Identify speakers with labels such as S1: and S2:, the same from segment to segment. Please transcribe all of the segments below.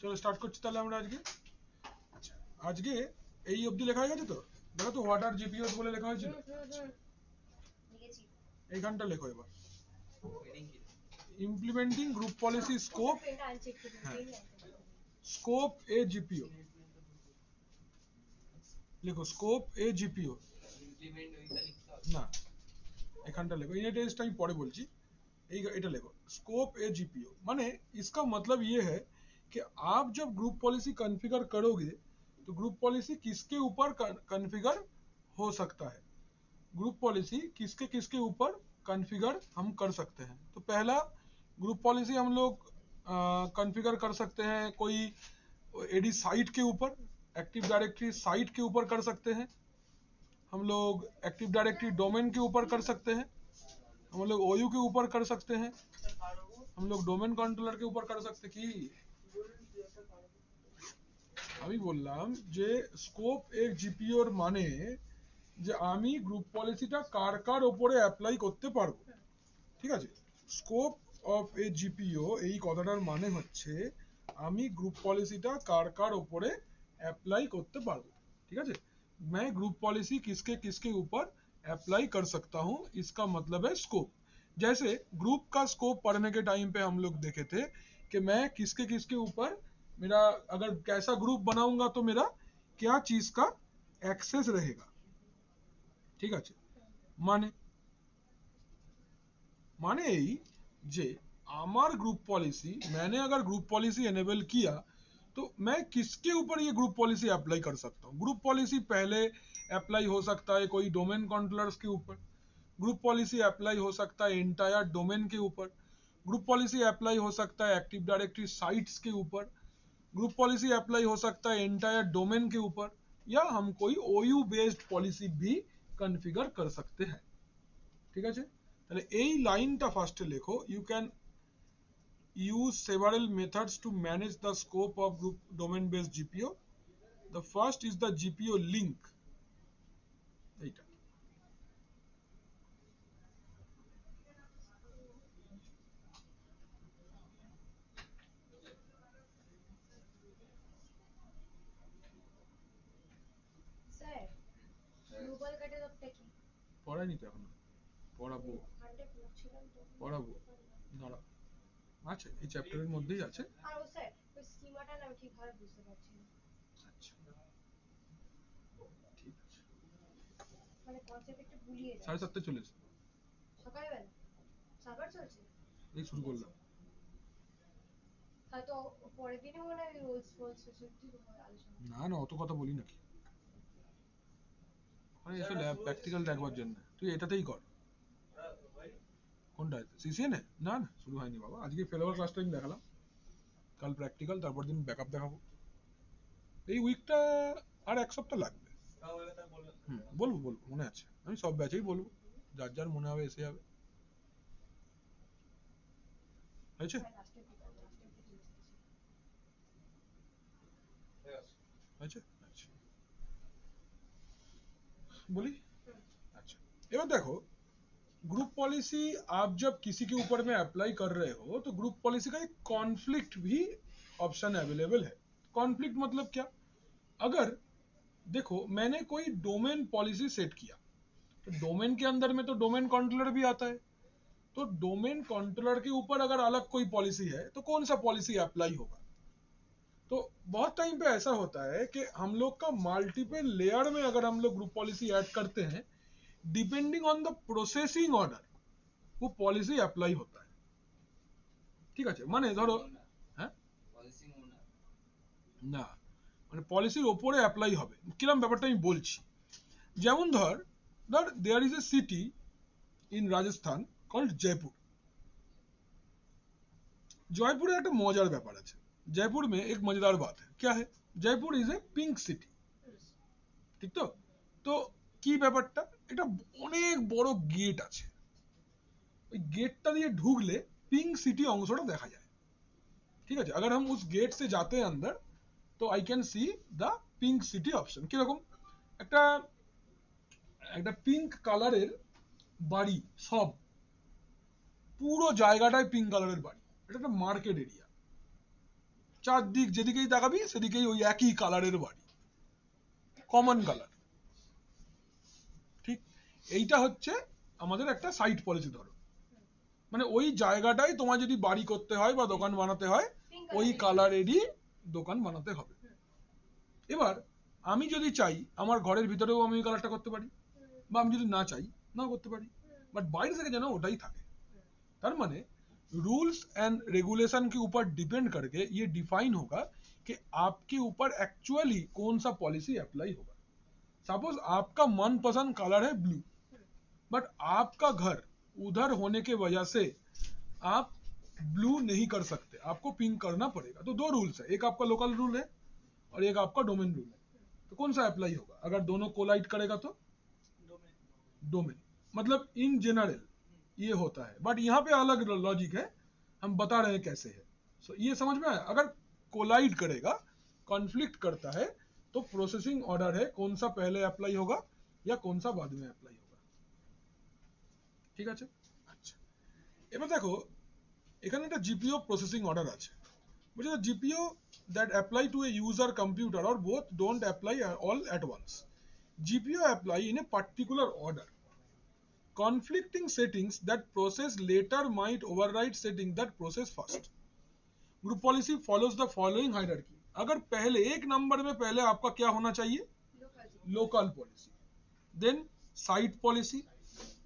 S1: চলো স্টার্ট করছি তাহলে আমরা আজকে। আচ্ছা, আজকে এই অবধি লেখা হয়ে গেছে তো? দেখো তো হোয়াট আর জিপিওস বলে লেখা হয়েছিল, এইখানটা লেখো এবার। ইমপ্লিমেন্টিং গ্রুপ পলিসি স্কোপ, হ্যাঁ স্কোপ এ জিপিও লেখো, স্কোপ এ জিপিও না, এখানটা লেখো। ये टेस्ट আমি পরে বলছি, এই এটা লেখो स्कोप ए जीपीओ। माने इसका मतलब ये है कि आप जब ग्रुप पॉलिसी कॉन्फ़िगर करोगे तो ग्रुप पॉलिसी किसके ऊपर कॉन्फ़िगर हो सकता है, ग्रुप पॉलिसी किसके किसके ऊपर कॉन्फ़िगर हम कर सकते हैं। तो पहला ग्रुप पॉलिसी हम लोग कॉन्फ़िगर कर सकते हैं कोई एडी साइट के ऊपर, एक्टिव डायरेक्टरी साइट के ऊपर कर सकते हैं, हम लोग एक्टिव डायरेक्टरी डोमेन के ऊपर कर सकते हैं, हम लोग ओयू के ऊपर कर सकते हैं, हम लोग डोमेन कंट्रोलर के ऊपर कर सकते কি আমি বললাম যে স্কোপ এক জিপিওর মানে যে আমি গ্রুপ পলিসিটা কার কার উপরে অ্যাপ্লাই করতে পারবো। ঠিক আছে, স্কোপ অফ এ জিপিও এই কথাটার মানে হচ্ছে আমি গ্রুপ পলিসিটা কার কার উপরে अप्लाई करते पारबो। ठीक है, मैं ग्रुप पॉलिसी किसके किसके ऊपर अप्लाई कर सकता हूं, इसका मतलब है स्कोप। जैसे ग्रुप का स्कोप पढ़ने के टाइम पे हम लोग देखे थे कि मैं किसके किसके ऊपर, मेरा अगर कैसा ग्रुप बनाऊंगा तो मेरा क्या चीज का एक्सेस रहेगा। ठीक है, माने माने यही जे आमार ग्रुप पॉलिसी, मैंने अगर ग्रुप पॉलिसी एनेबल किया तो मैं किसके ऊपर ये ग्रुप पॉलिसी अप्लाई कर सकता हूँ। ग्रुप पॉलिसी पहले अप्लाई हो सकता है कोई डोमेन कंट्रोलर्स के ऊपर, ग्रुप पॉलिसी अप्लाई हो सकता है एंटायर डोमेन के ऊपर, ग्रुप पॉलिसी अप्लाई हो सकता है एक्टिव डायरेक्टरी साइट्स के ऊपर, ग्रुप पॉलिसी अप्लाई हो सकता है एंटायर डोमेन के ऊपर, या हम कोई ओयू बेस्ड पॉलिसी भी कॉन्फ़िगर कर सकते हैं। ठीक है, তাহলে এই লাইনটা ফার্স্টে লেখো, you can use several methods to manage the scope of group domain based GPO. The first is the GPO link. এইটা
S2: স্যার গ্লোবাল ক্যাটালগটা কি
S1: পড়াইনি তো এখনো, পড়াবো পড়াবো দাঁড়া, আছে এই চ্যাপ্টারের মধ্যেই আছে।
S2: আর ও স্যার ওই স্কিমাটা না আমি ঠিকভাবে বুঝতে পারছি না।
S1: আচ্ছা ঠিক আছে,
S2: মানে কনসেপ্ট একটু ভুলিয়ে যায়।
S1: 7:30 চলে এসো,
S2: সকালবেলা সার্ভার চলছে,
S1: এই শুরু করলাম।
S2: হয়তো পরের দিনে মনে হয় রোলস ফোলস সত্যি আলোচনা।
S1: না না অত কথা বলি নাকি, আরে এসো ল্যাব প্র্যাকটিক্যাল দেখবার জন্য, তুই এটাতেই কর। কোনটা সিসিএনএ? না না শুরু হয়নি বাবা, আজকে ফেলোয়ার ক্লাসটা আমি দেখালাম, কাল প্র্যাকটিক্যাল, তারপর দিন ব্যাকআপ দেখাবো। এই উইকটা আর এক সপ্তাহ লাগবে। বলবো বলবো মনে আছে, আমি সব ব্যাচেই বলবো, যার যার মনে হবে এসে যাবে। হয়েছে হয়েছে আচ্ছা बोली। अच्छा एबार देखो, ग्रुप पॉलिसी आप जब किसी के ऊपर में अप्लाई कर रहे हो तो ग्रुप पॉलिसी का एक कॉन्फ्लिक्ट भी ऑप्शन अवेलेबल है। कॉन्फ्लिक्ट मतलब क्या, अगर देखो मैंने कोई डोमेन पॉलिसी सेट किया तो डोमेन के अंदर में तो डोमेन कंट्रोलर भी आता है, तो डोमेन कंट्रोलर के ऊपर अगर अलग कोई पॉलिसी है तो कौन सा पॉलिसी अप्लाई होगा। तो बहुत टाइम पे ऐसा होता है कि हम लोग का मल्टीपल लेयर में अगर हम लोग ग्रुप पॉलिसी ऐड करते हैं, depending on the processing order वो पॉलिसी अप्लाई होता है। ঠিক আছে, মানে ধরো হ্যাঁ না, মানে পলিসির ওপরে অ্যাপ্লাই হবে কিরকম ব্যাপারটা আমি বলছি। যেমন ধর ধর there is a city in Rajasthan called Jaipur. Jaipur একটা মজার ব্যাপার আছে, जयपुर में एक मजेदार बात है, क्या है, Jaipur is a pink city. ঠিক তো, তো কি ব্যাপারটা, এটা অনেক বড় গেট আছে, ওই गेटটা দিয়ে ঢুকলে पिंक सिटी অংশটা দেখা যায়। ঠিক আছে, अगर हम उस गेट से जाते हैं अंदर तो I can see the pink city option. কিরকম একটা একটা পিঙ্ক কালারের বাড়ি, সব পুরো জায়গাটায় পিঙ্ক কালারের বাড়ি, এটা একটা মার্কেট এরিয়া, চারদিক যেদিকেই তাকাবি সেদিকেই ওই একই কালারের বাড়ি, কমন কালার। ঠিক, এইটা হচ্ছে আমাদের একটা সাইট পলিসি। ধরো মানে ওই জায়গাটাই তোমার যদি বাড়ি করতে হয় বা দোকান বানাতে হয় ওই কালারেরই দোকান বানাতে হবে। এবার আমি যদি চাই আমার ঘরের ভিতরেও আমি ওই কালারটা করতে পারি, বা আমি যদি না চাই নাও করতে পারি, বাট বাইরে থেকে যেন ওটাই থাকে। तार माने रूल्स एंड रेगुलेशन के ऊपर डिपेंड करके ये डिफाइन होगा कि आपके ऊपर एक्चुअली कौन सा पॉलिसी अप्लाई होगा। सपोज आपका मनपसंद कलर है ब्लू, बट आपका घर उधर होने के वजह से आप ब्लू नहीं कर सकते, आपको पिंक करना पड़ेगा। तो दो रूल्स है, एक आपका लोकल रूल है और एक आपका डोमेन रूल है। तो कौन सा अप्लाई होगा? अगर दोनों कोलाइड करेगा तो डोमेन, मतलब इन जनरल ये होता है, बट यहाँ पे अलग लॉजिक है, हम बता रहे हैं कैसे है। सो ये समझ में आया? अगर कोलाइड करेगा, कॉन्फ्लिक्ट करता है, तो प्रोसेसिंग ऑर्डर है, कौन सा पहले अप्लाई होगा या कौन सा बाद में अप्लाई होगा। ঠিক আছে? আচ্ছা, এবার দেখো এখানে একটা জিপিও প্রসেসিং অর্ডার আছে। বলছে GPU that apply to a user computer or both don't apply all at once. GPO apply in a particular order. Conflicting settings that process later might override setting that process first. Group policy follows the following hierarchy. अगर पहले एक number में पहले आपका क्या होना चाहिए? Local policy, then site policy,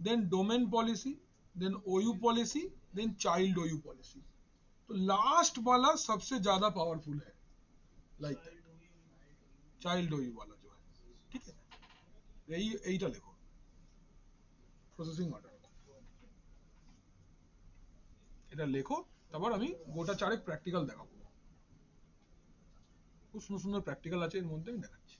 S1: then domain policy, then OU policy, then child OU policy. तो लास्ट वाला सबसे ज्यादा पावरफुल है, लाइक दैट चाइल्ड ओयू वाला जो है। ठीक है, यही এইটা লেখো প্রসেসিং অর্ডার, এটা লেখো। তারপর আমি গোটা চারেক প্র্যাকটিক্যাল দেখাবো, খুব সুন্দর সুন্দর প্র্যাকটিক্যাল আছে এর মধ্যে, আমি দেখাচ্ছি।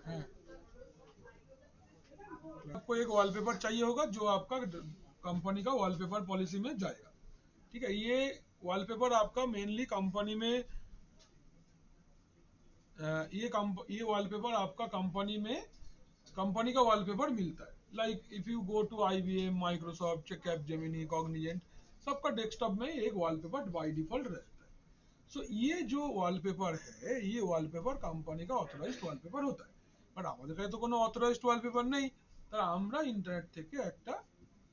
S1: हाँ, आपको एक वॉलपेपर चाहिए होगा जो आपका कंपनी का वॉलपेपर पॉलिसी में जाएगा। ठीक है, ये वॉलपेपर आपका मेनली कंपनी में ये वॉलपेपर आपका कंपनी का वॉलपेपर मिलता है। Like if you go to IBM, Microsoft, Capgemini, Cognizant, सबका डेस्कटॉप में एक वॉलपेपर बाय डिफॉल्ट रहता है। सो ये जो वॉलपेपर है ये वॉलपेपर कंपनी का ऑथराइज्ड वॉलपेपर होता है। বাট আমাদের কাছে তো কোনো অথরাইজড ওয়ালপেপার নেই, তাই আমরা ইন্টারনেট থেকে একটা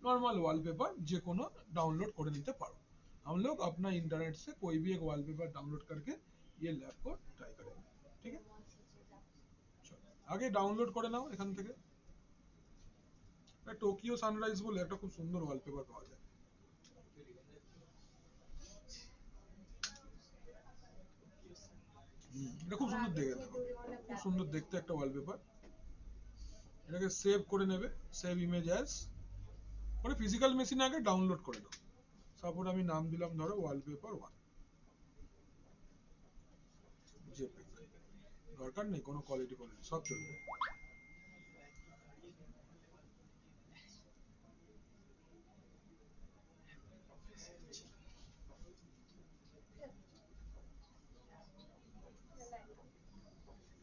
S1: नॉर्मल वॉलपेपर जे कोनो डाउनलोड कर निते पारो। हम लोग अपना इंटरनेट से कोई भी एक वॉलपेपर डाउनलोड करके ये लैब को ट्राई करेंगे। ठीक है, चलो आगे डाउनलोड করে নাও এখান থেকে। টোকিও সানরাইজ বলে একটা খুব সুন্দর ওয়ালপেপার পাওয়া যায়। এটা খুব সুন্দর দেখে, দেখো খুব সুন্দর দেখতে একটা ওয়ালপেপার। এটাকে সেভ করে নেবে, সেভ ইমেজ অ্যাজ করে ফিজিক্যাল মেশিনে আগে ডাউনলোড করে নাও। সাপোজ আমি নাম দিলাম ধরো ওয়ালপেপার 1 জেপিগ, দরকার নেই কোনো কোয়ালিটি সব চলবে।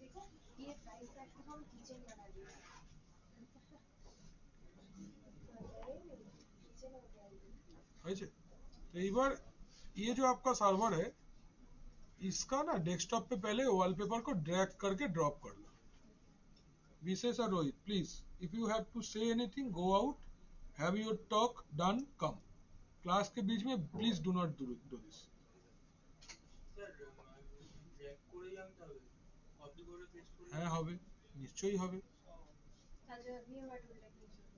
S2: देखो ये प्राइस टैग को हम किचन बना दिए, किचन हो गया ये।
S1: হয়েছে? तो এইবার ये जो आपका सर्वर है इसका ना डेस्कटॉप पे पहले वॉलपेपर को ड्रैग करके ड्रॉप कर लो. विशेष और Rohit, please if you have to say anything go out, have your talk done, come. Class के बीच में please do not do this. হ্যাঁ হবে, নিশ্চয়ই হবে.
S2: তাহলে নিউ মডিউলটা কি করতে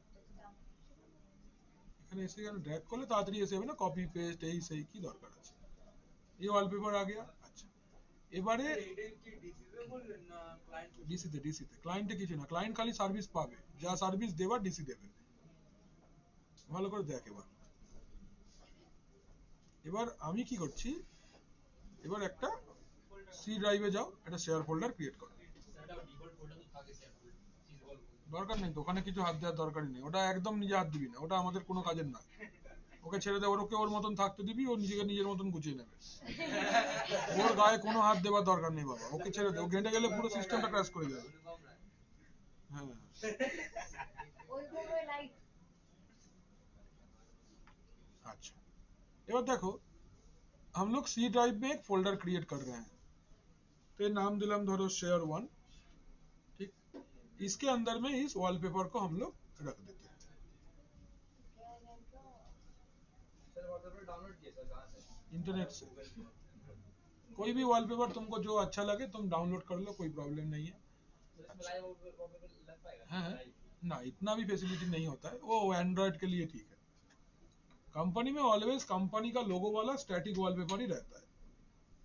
S1: এখানে এসে কেন ড্র্যাগ করলে তাড়াতাড়ি এসে যাবে না, কপি পেস্ট এই সেই কি দরকার আছে. এই ওয়ালপেপার আ গিয়া. আচ্ছা এবারে ডিসিতে ক্লায়েন্টে কিছু না, ক্লায়েন্ট খালি সার্ভিস পাবে, যা সার্ভিস দেবার ডিসি দেবে. ভালো করে দেখ. এবার আমি কি করছি, এবার একটা সি ড্রাইভে যাও, একটা শেয়ার ফোল্ডার ক্রিয়েট করো. দরকার নেই, দোকানে কিছু হাত দেওয়ার দরকারই নেই, ওটা একদম নিজে হাত দিবি না, ওটা আমাদের কোনো কাজের না. ওকে ছেড়ে দে, ওকে ওর মতন থাকতে দিবি, ও নিজেকে নিজের মতন গুছিয়ে নেবে. ওর গায়ে কোনো হাত দেওয়ার দরকার নেই বাবা, ওকে ছেড়ে দে, ও ঘেঁটে গেলে পুরো সিস্টেমটা ক্র্যাশ করে যাবে. হ্যাঁ
S2: ওইভাবে লাইট
S1: अच्छा. एबार देखो हम लोग सी ड्राइव में एक फोल्डर क्रिएट कर रहे हैं. तो ये नाम दिलम धरो शेयर वन. ठीक, इसके अंदर में इस वॉलपेपर को हम लोग रख देते हैं. इंटरनेट से कोई भी वॉलपेपर तुमको जो अच्छा लगे तुम डाउनलोड कर लो, कोई प्रॉब्लम नहीं है. हाँ ना, इतना भी फैसिलिटी नहीं होता है, वो एंड्रॉयड के लिए ठीक है. कंपनी में ऑलवेज कंपनी का लोगो वाला स्टैटिक वॉलपेपर ही रहता है.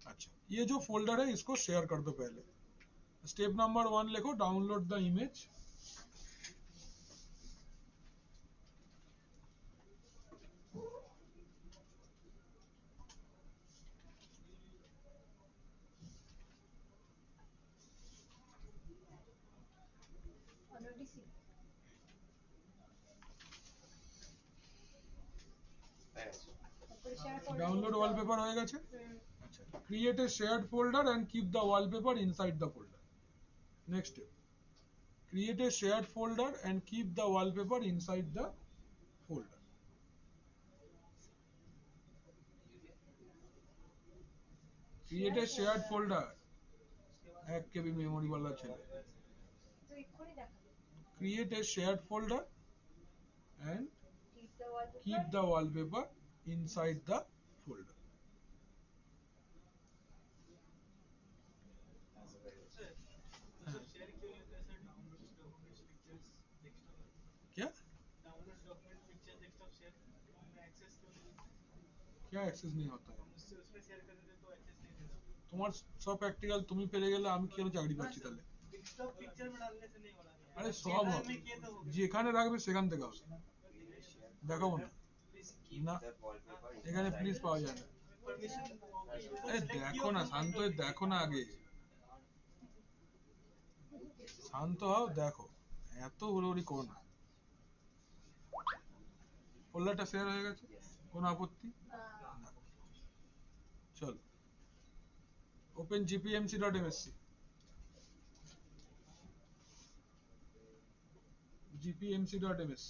S1: अच्छा, ये जो फोल्डर है इसको शेयर कर दो. पहले स्टेप नंबर 1 लिखो, डाउनलोड द इमेज.
S2: অলরেডি সি তারপরে শেয়ার ফোল্ডার
S1: डाउनलोड वॉलपेपर हो গেছে. अच्छा, create a shared folder and keep the wallpaper inside the folder. Next step, create a shared folder and keep the wallpaper inside the folder. Create a shared folder. 1 KB memory वाला ছেলে.
S2: তো এক্ষুনি দেখাবে.
S1: Create a shared folder and
S2: keep the wallpaper
S1: keep the wallpaper inside the folder. क्या क्या access नहीं होता है? তোমার সব প্র্যাকটিক্যাল তুমি পেরে গেলে আমি কেন চাকরি পাচ্ছি তাহলে? আরে সব হবে, যেখানে রাখবে সেখান থেকে হবে. দেখাবো না না, এখানে প্লিজ পাওয়া যায় না. আরে দেখো না শান্ত হয়ে দেখো না, আগে শান্ত হও, দেখো, এত হুড়োহুড়ি করো না. ফোল্ডারটা শেয়ার হয়ে গেছে, কোনো আপত্তি? না. চলো open gpmc.msc. gpmc.msc.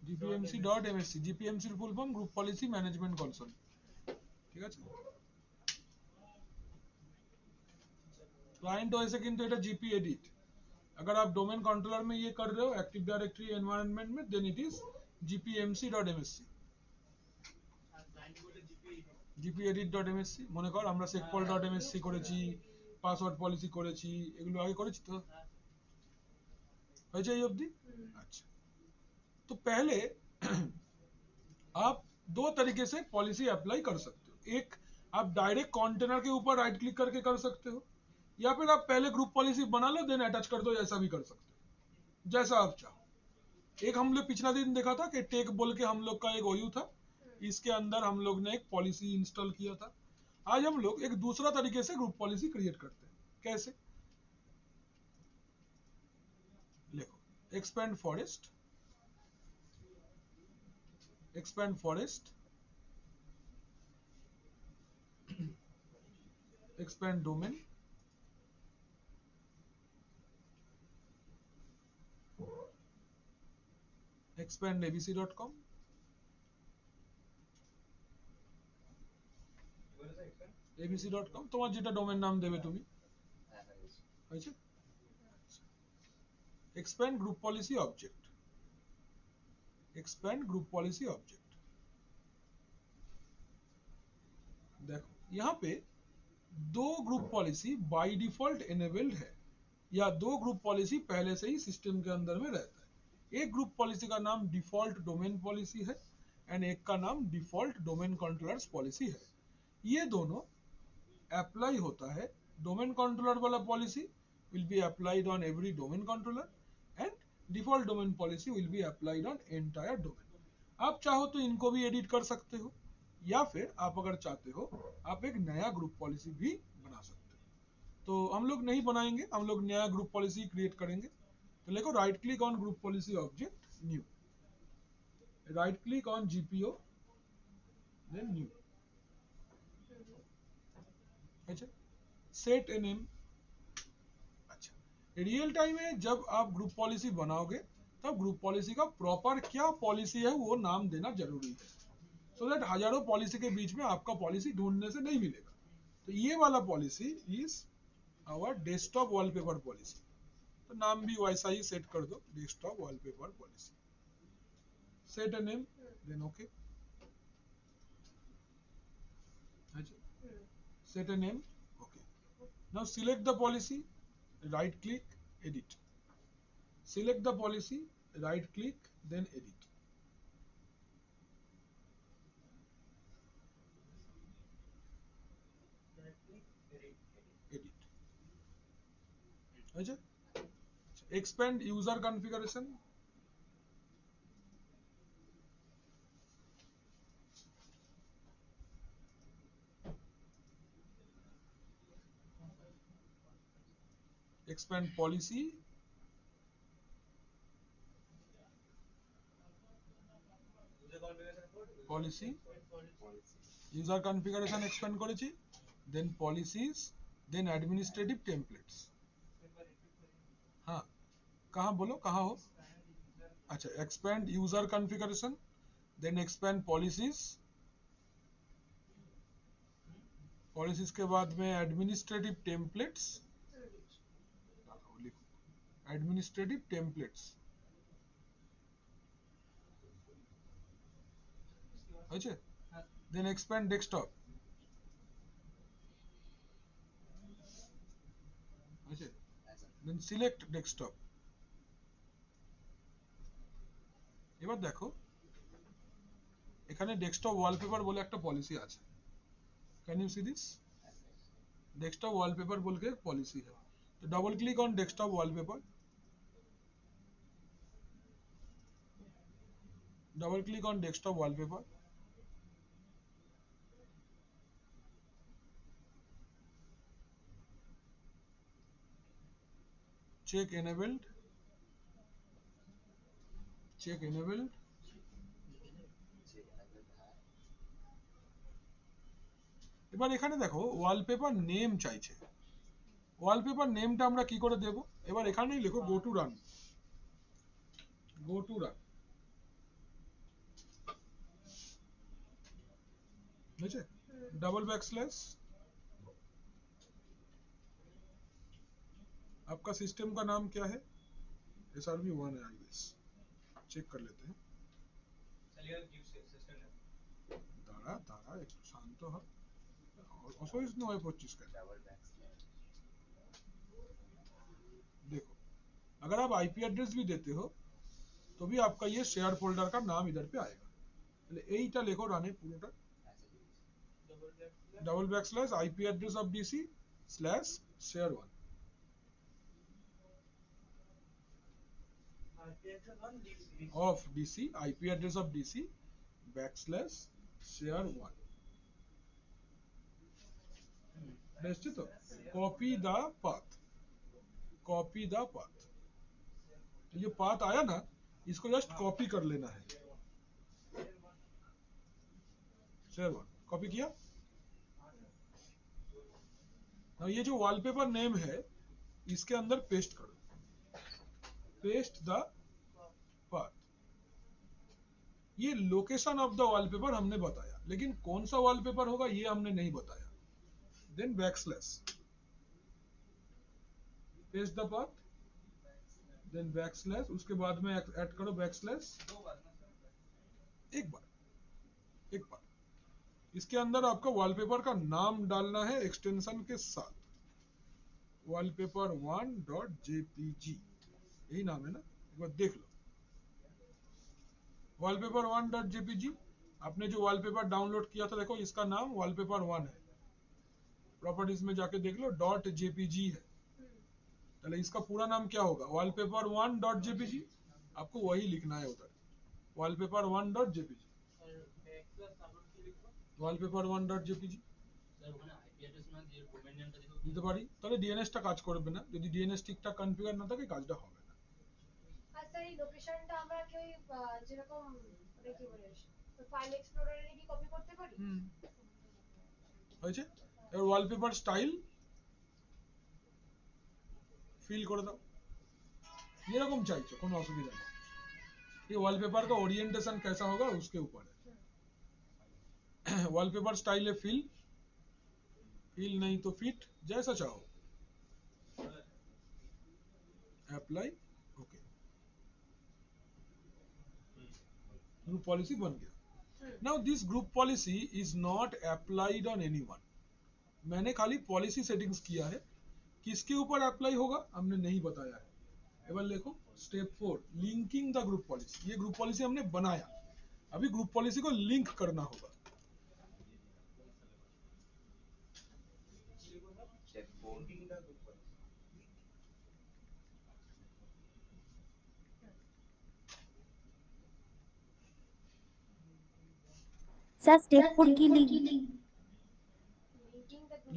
S1: gpmc.msc. gpmc এর full form group policy management console. ঠিক আছে, क्लाइंट ओएस है किंतु এটা gp edit. अगर आप डोमेन कंट्रोलर में ये कर रहे हो एक्टिव डायरेक्टरी एनवायरनमेंट में, then it is gpmc.msc. gpedit.msc. মনে কর আমরা secpol.msc করেছি, পাসওয়ার্ড পলিসি করেছি, এগুলো আগে করেছি তো, হয়েছে এই অবধি? अच्छा, तो पहले आप दो तरीके से पॉलिसी अप्लाई कर सकते हो. एक, आप डायरेक्ट कंटेनर के ऊपर राइट क्लिक करके कर सकते हो, या फिर आप पहले ग्रुप पॉलिसी बना लो देन अटैच कर दो, ऐसा भी कर सकते हो, जैसा आप चाहो. एक हम लोग पिछला दिन देखा था कि टेक बोल के हम लोग का एक ओयू था, इसके अंदर हम लोग ने एक पॉलिसी इंस्टॉल किया था. आज हम लोग एक दूसरा तरीके से ग्रुप पॉलिसी क्रिएट करते हैं. कैसे? लिखो expand forest, expand forest, expand domain, expand abc.com, abc.com তোমার যেটা ডোমেন নাম দেবে তুমি হয়েছে expand group policy object expand group policy object देखो यहाँ पे दो group policy by default enabled है या दो ग्रुप पॉलिसी पहले से ही सिस्टम के अंदर में रहता है एक ग्रुप पॉलिसी का नाम डिफॉल्ट डोमेन पॉलिसी है एंड एक का नाम डिफॉल्ट डोमेन कंट्रोलर्स पॉलिसी है ये दोनों अप्लाई होता है डोमेन कंट्रोलर वाला policy will be applied on every domain controller and default domain policy will be applied on entire domain आप चाहो तो इनको भी एडिट कर सकते हो या फिर आप अगर चाहते हो आप एक नया ग्रुप पॉलिसी भी बना सकते हो तो हम लोग नहीं बनाएंगे हम लोग नया ग्रुप पॉलिसी क्रिएट करेंगे तो लिखो right click on group policy object new right click on GPO then new अच्छा सेट ए नेम अच्छा रियल टाइम में जब आप ग्रुप पॉलिसी बनाओगे तब ग्रुप पॉलिसी का प्रॉपर क्या पॉलिसी है वो नाम देना जरूरी है सो दैट हजारों पॉलिसी के बीच में आपका पॉलिसी ढूंढने से नहीं मिलेगा तो ये वाला policy is our desktop wallpaper policy तो नाम भी वैसा ही सेट कर दो desktop wallpaper policy set a name then okay set a name okay now select the policy right click edit select the policy right click then edit edit अच्छा expand user configuration expand policy policy user configuration expand করেছি then policies then administrative templates हाँ कहाँ बोलो कहाँ हो अच्छा expand user configuration then expand policies policies के बाद में administrative templates administrative templates अच्छा then expand desktop अच्छा then select desktop এবার দেখো এখানে ডেস্কটপ ওয়ালপেপার বলে একটা পলিসি আছে can you see this desktop wallpaper बोल के पॉलिसी है तो double click on desktop wallpaper double click on desktop wallpaper check enabled এবার এখানে দেখো ওয়ালপেপার নেম চাইছে ওয়ালপেপার নেমটা আমরা কি করে দেব এবার এখানেই লিখো গো টু রান ठीक है डबल बैकस्लैश आपका सिस्टम का नाम क्या है SRV1 है आई गेस चेक कर लेते हैं दाड़ा दाड़ा एक शांत हो असहिष्णु হয়ে পড়ছিস কেন देखो अगर आप आईपी एड्रेस भी देते हो तो भी आपका ये शेयर फोल्डर का नाम इधर पे आएगा এইটা লেখো রানে পুরোটা double backslash IP address of DC slash share 1 of DC IP address of DC backslash share 1 next तो कॉपी द पाथ तो ये पाथ आया ना इसको जस्ट कॉपी कर लेना है शेयर 1 कॉपी किया ना ये जो वॉलपेपर नेम है इसके अंदर पेस्ट करो पेस्ट द पाथ ये लोकेशन ऑफ द वॉलपेपर हमने बताया लेकिन कौन सा वॉलपेपर होगा ये हमने नहीं बताया then backslash, paste the path, then backslash, उसके बाद में ऐड करो backslash, एक बार इसके अंदर आपका वॉलपेपर का नाम डालना है एक्सटेंशन के साथ, wallpaper1.jpg, यही नाम है ना, एक बार देख लो, wallpaper1.jpg। आपने जो वॉलपेपर डाउनलोड किया था देखो, इसका नाम wallpaper1 है, प्रॉपर्टीज में जाके देख लो .jpg है, चलो इसका पूरा नाम क्या होगा, wallpaper1.jpg, आपको वही लिखना है उधर, wallpaper1.jpg, wallpaper1.jpg দিতে পারি, তাহলে ডিএনএসটা কাজ করবে না, যদি ডিএনএস ঠিকঠাক কনফিগার না থাকে কাজটা হবে না।
S2: আর স্যার এই লোকেশনটা আমরা কি ওই যেরকম মানে কি বলে ফাইল এক্সপ্লোরারে কি কপি করতে পারি?
S1: হয়েছে, এবার ওয়ালপেপার স্টাইল ফিল করে দাও যেরকম চাইছো, কোনো অসুবিধা নেই, ये वॉलपेपर का ओरिएंटेशन कैसा होगा उसके ऊपर है। वॉलपेपर स्टाइल है फिल, फिल नहीं तो फिट, जैसा चाहो, अप्लाई, ओके, ग्रुप पॉलिसी बन गया। Now this group policy is not applied on anyone, मैंने खाली पॉलिसी सेटिंग्स किया है, किसके ऊपर अप्लाई होगा हमने नहीं बताया है। एवं देखो step 4, linking the group policy, ये ग्रुप पॉलिसी हमने बनाया, अभी ग्रुप पॉलिसी को लिंक करना होगा।
S3: सर स्टेप 4 की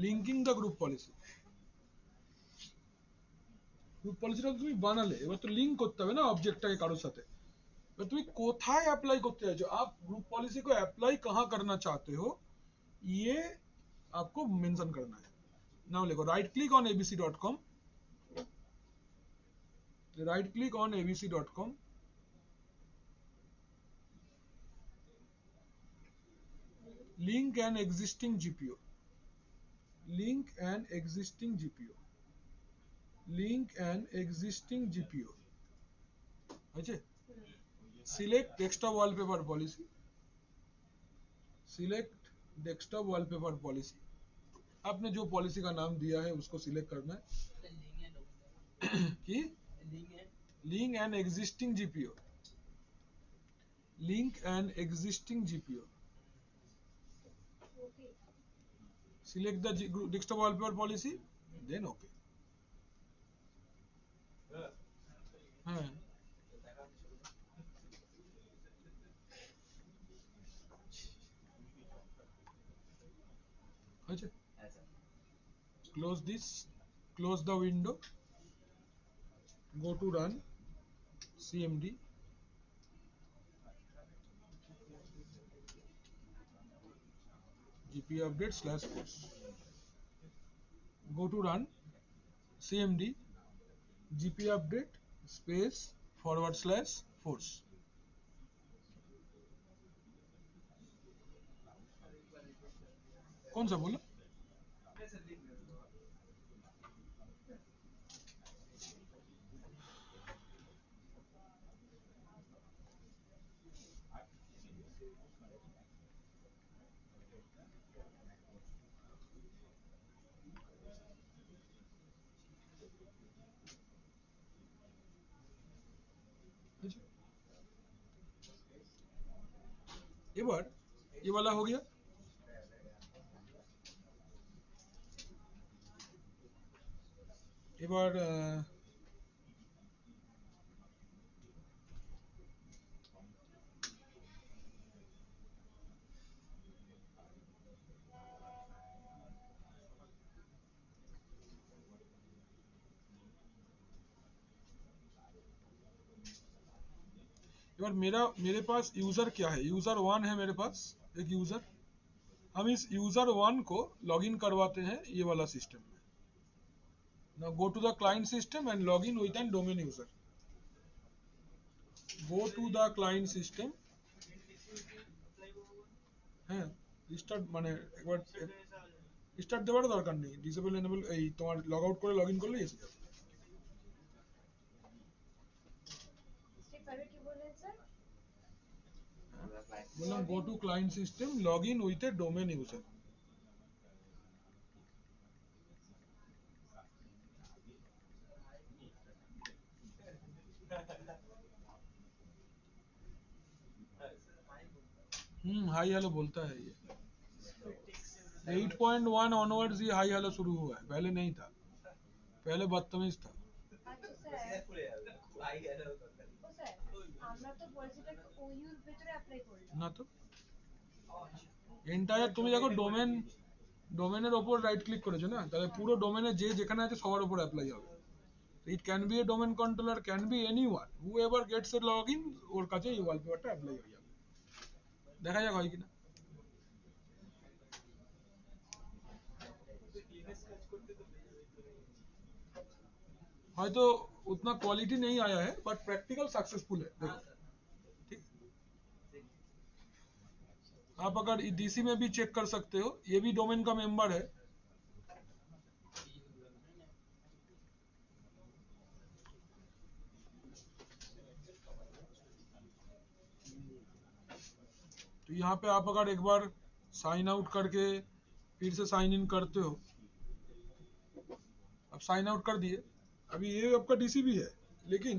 S1: linking the group policy, group পলিসিটা তুমি বানালে, এবার তো লিংক করতে হবে না অবজেক্টটাকে কারোর সাথে, এবার তুমি কোথায় অ্যাপ্লাই করতে চাইছো, आप ग्रुप पॉलिसी को अप्लाई कहां करना चाहते हो, ये आपको मेंशन करना है। नाउ लिखो right click on abc.com, right click on abc.com, link an existing GPO, link an existing GPO, link an existing GPO, अच्छा, select desktop wallpaper policy, select desktop wallpaper policy, आपने जो पॉलिसी का नाम दिया है उसको सिलेक्ट करना है कि link an existing GPO, link an existing GPO, select the desktop wallpaper policy, then okay, हाँ अच्छा, close this, close the window, go to run cmd, gp update slash force, go to run cmd gp update space forward slash force, कौन सा बोला, এবার ये वाला हो गया, এবার एबार मेरे पास यूजर क्या है, यूजर 1 है मेरे पास, एक यूजर, हम इस यूजर 1 को लॉगिन करवाते हैं ये वाला सिस्टम में। Now go to the client system and log in with an domain user, go to the client system, হ্যাঁ রিস্টার্ট মানে একবার স্টার্ট দেওয়ারও দরকার নেই, ডিসেবল এনেবল এই তোমার লগ আউট করে লগ ইন করলেই এসে যাবে।
S2: স্টেপ 5 কি বললেন স্যার?
S1: বললাম go to client system, log in with a domain user. Hi hello बोलता है ये। 8.1 ऑनवर्ड्स ये हाई हेलो शुरू हुआ है, पहले नहीं था, पहले बदतमीज था।
S2: আচ্ছা স্যার, ও স্যার, আমরা তো পলিসিটাকে ওইউর ভিতরে অ্যাপ্লাই করলাম।
S1: না তো এন্টায়ার তুমি দেখো ডোমেনের ওপর রাইট ক্লিক করেছো না, তাহলে পুরো ডোমেনে যে যেখানে আছে সবার উপর অ্যাপ্লাই হবে। It can be a domain controller, can be anyone whoever gets a log in, ওর কাছে এই ওয়ালপেপারটা অ্যাপ্লাই হয়ে যাবে। দেখা যাক হয় কিনা। हयतो उतना क्वालिटी नहीं आया है बट प्रैक्टिकल सक्सेसफुल है, देखो ठीक। आप अगर डीसी में भी चेक कर सकते हो, ये भी डोमेन का मेंबर है। तो यहाँ पे आप अगर एक बार साइन आउट करके फिर से साइन इन करते हो, अब साइन आउट कर दिए, अभी ये आपका डीसी भी है, लेकिन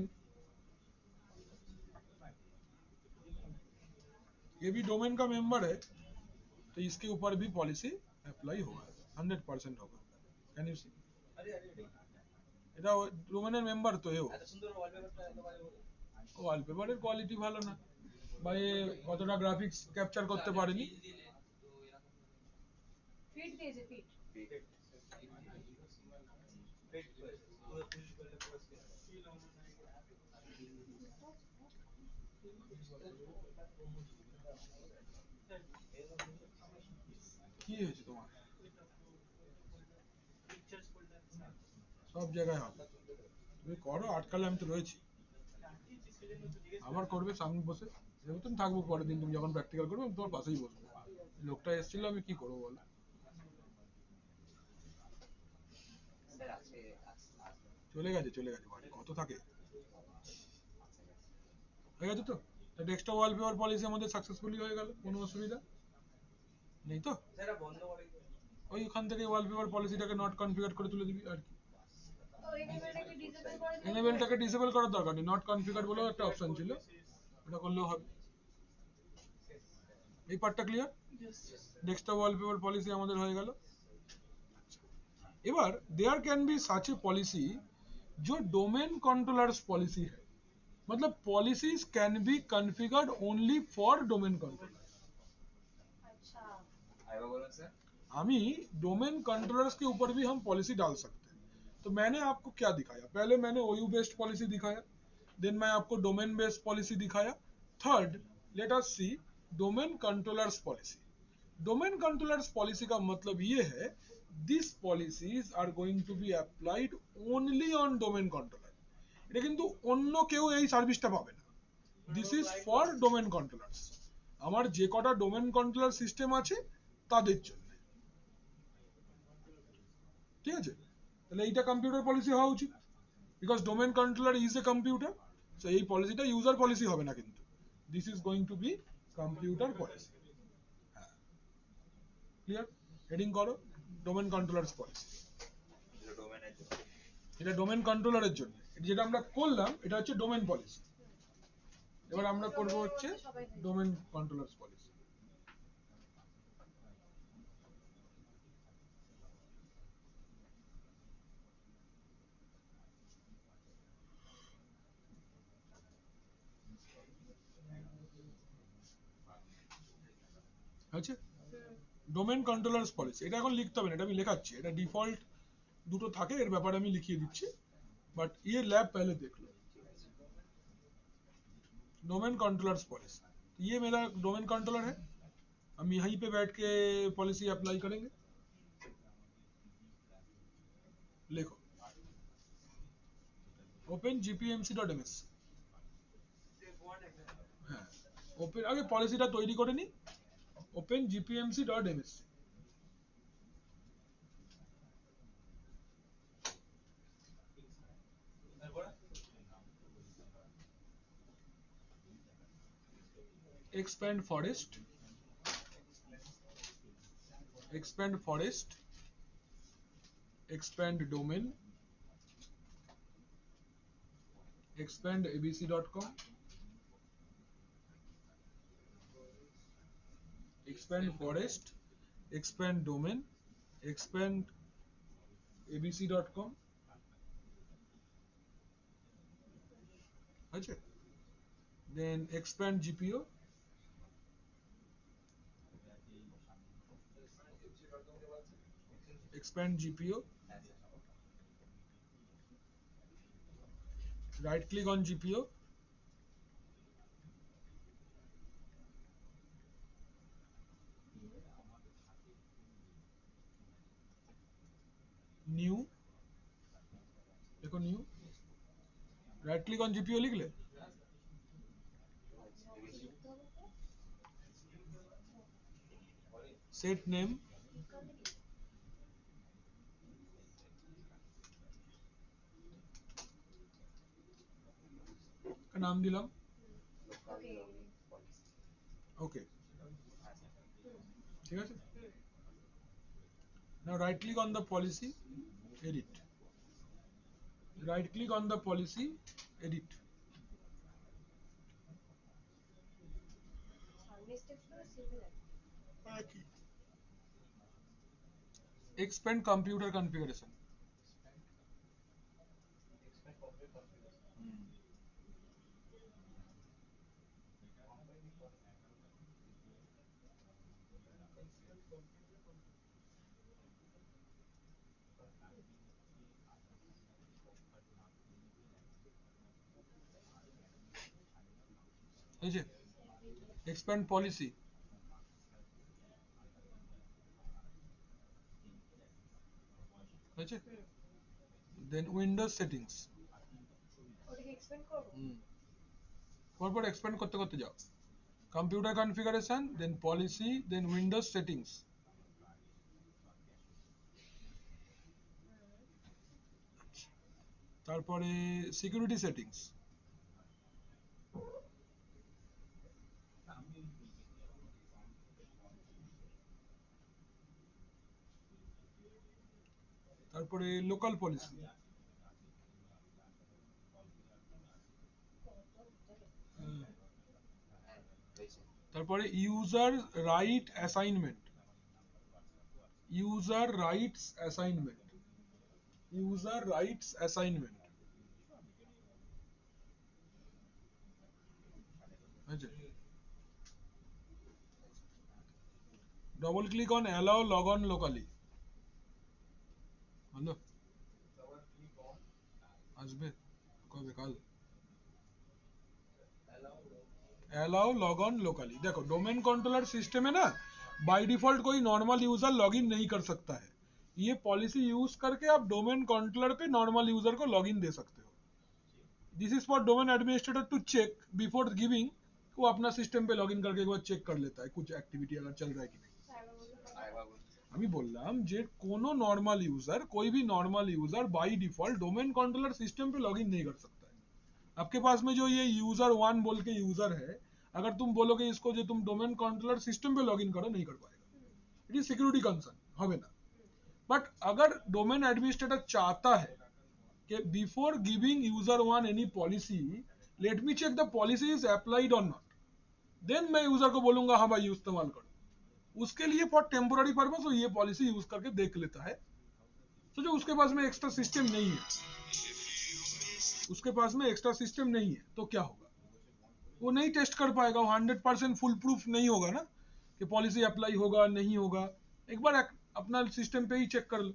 S1: ये भी डोमेन का मेंबर है, तो इसके ऊपर भी पॉलिसी अप्लाई होगा, 100% होगा। कैन यू सी, এটা ডোমেনের মেম্বার তো এও। ওয়ালপেপারের কোয়ালিটি ভালো না, বা এ কতটা গ্রাফিক্স ক্যাপচার করতে পারেনি।
S2: ফিট দিয়েছে, ফিট।
S1: কি হয়েছে তোমার? সব জায়গায় হবে, তুমি করো, আটকালে আমি তো রয়েছি। আবার করবে সামনে বসে, যেহেতু আমি থাকবো পরের দিন, তুমি যখন প্র্যাকটিক্যাল করবে আমি তোমার পাশেই বসবো। লোকটা এসেছিল, আমি কি করবো বলো। চলে গেছে বাড়ি, কত থাকে। হয়ে গেছে তো, ডেস্কটপ ওয়ালপেপার পলিসি আমাদের সাকসেসফুলি হয়ে গেল, কোনো অসুবিধা নেই তো। ওইখান থেকে ওয়ালপেপার পলিসিটাকে নট কনফিগার করে তুলে দিবি আর কি।
S2: ও এনেবলটাকে ডিসেবল করে দিলে
S1: এনেবলটাকে ডিসেবল করার দরকার নেই, নট কনফিগার বলেও একটা অপশন ছিল, এটা করলেও হবে। এই পার্টটা ক্লিয়ার। ডেস্কটপ ওয়ালপেপার পলিসি আমাদের হয়ে গেল। এবার there can be such a policy जो डोमेन कंट्रोलर्स पॉलिसी है, मतलब policies can be configured only for domain controller.
S2: আচ্ছা,
S1: हमी डोमेन कंट्रोलर्स के ऊपर भी हम पॉलिसी डाल सकते हैं। तो मैंने आपको क्या दिखाया, पहले मैंने ओयू बेस्ड पॉलिसी दिखाया, देन मैं आपको डोमेन बेस्ड पॉलिसी दिखाया। Third, let us see domain controllers policy. Domain controllers policy का मतलब ये है, this policies are going to be applied only on domain controller. এটা কিন্তু অন্য কেউ এই সার্ভিসটা পাবে না, this is for domain controllers. আমার যে কটা ডোমেন কন্ট্রোলার সিস্টেম আছে তাদের জন্য, ঠিক আছে। তাহলে এইটা কম্পিউটার পলিসি হওয়া উচিত, because domain controller is a computer. So এই পলিসিটা ইউজার পলিসি হবে না, কিন্তু this is going to be computer policy. হ্যাঁ, ক্লিয়ার। হেডিং করো ডোমেন কন্ট্রোলারস পলিসি। এটা ডোমেন কন্ট্রোলারের জন্য, যেটা আমরা করলাম এটা হচ্ছে ডোমেন পলিসি। এবার আমরা করব হচ্ছে ডোমেন কন্ট্রোলারস পলিসি। আচ্ছা, ডোমেন কন্ট্রোলারস পলিসি, এটা এখন লিখতে হবে না, এটা আমি লেখাচ্ছি, এটা ডিফল্ট দুটো থাকে, এর ব্যাপারে আমি লিখিয়ে দিচ্ছি, बट ये लैब पहले देख लो। डोमेन कंट्रोलर्स पॉलिसी, ये मेरा डोमेन कंट्रोलर है, हम यहीं पे बैठ के पॉलिसी अप्लाई करेंगे। लिखो ओपन gpmc.ms। হ্যাঁ, ওপেন আগে পলিসিটা তৈরি করে নি, open gpmc.ms। expand forest, expand forest, expand domain, expand abc.com, expand forest, expand domain, expand abc.com. अच्छा, then expand gpo, expand gpo, right click on gpo, new, देखो new, right click on gpo लिख ले, set name, का नाम दिलाम,
S2: okay
S1: okay, ठीक আছে. Now right click on the policy, edit, right click on the policy, edit,
S2: सामने steps गुলো सिमिलार
S1: expand computer configuration, এই যে expand policy, হয়েছে, then windows settings,
S2: ওটাকে এক্সপেন্ড করব
S1: পরপর expand করতে করতে যাও, computer configuration, then policy, then windows settings, তারপরে security settings, তারপরে local policy, তারপরে user right assignment, user rights assignment, user rights assignment, হয়েছে, double click on allow logon locally, হলো, আসবে কবে, কাল, allow login locally. देखो डोमेन कंट्रोलर सिस्टम है ना, बाय डिफॉल्ट कोई नॉर्मल यूजर लॉगिन नहीं कर सकता है, ये पॉलिसी यूज करके आप डोमेन कंट्रोलर पे नॉर्मल यूजर को लॉगिन दे सकते हो. This is for domain administrator to check before giving, वो अपना सिस्टम पे लॉगिन करके एक बार चेक कर लेता है कुछ एक्टिविटी अगर चल रहा है कि नहीं. আমি বললাম যে কোনো नॉर्मल यूजर, कोई भी normal user by default domain controller system पे लॉगिन नहीं कर सकता है. आपके पास में जो ये यूजर वन बोल के यूजर है, अगर तुम बोलोगे इसको जो तुम डोमेन कंट्रोलर सिस्टम पे लॉगिन करो, नहीं कर पाएगा, इट इज सिक्योरिटी कंसर्न, হবে না. बट अगर डोमेन एडमिनिस्ट्रेटर चाहता है कि before giving user one any policy, let me check the policy is applied और नॉट, देन मैं यूजर को बोलूंगा हाँ भाई इस्तेमाल करो. उसके लिए फॉर टेम्पोररी पर्पस वो ये पॉलिसी यूज करके देख लेता है. तो जो उसके पास में एक्स्ट्रा सिस्टम नहीं है, उसके पास में एक्स्ट्रा सिस्टम नहीं है, तो क्या होगा, वो नहीं टेस्ट कर पाएगा, वो 100% फुल प्रूफ नहीं होगा ना कि पॉलिसी अप्लाई होगा नहीं होगा. एक बार अपना सिस्टम पे ही चेक कर लो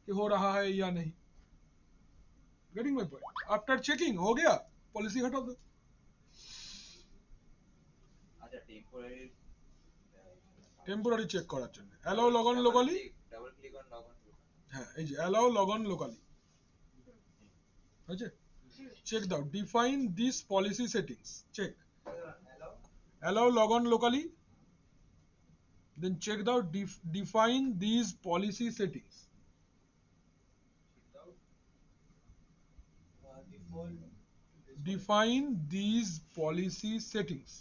S1: कि हो रहा है या नहीं. Getting my point. After checking हो गया, पॉलिसी हटा दो.
S4: আচ্ছা টেম্পোরারি
S1: টেম্পোরারি চেক করার জন্য allow logon locally,
S4: double click on log on
S1: হ্যাঁ এই যে অ্যালাউ লগন লোকালি, হয়েছে, check দাও, define these policy settings, check, allow log on locally, then check দাও, define these policy settings, define these policy settings,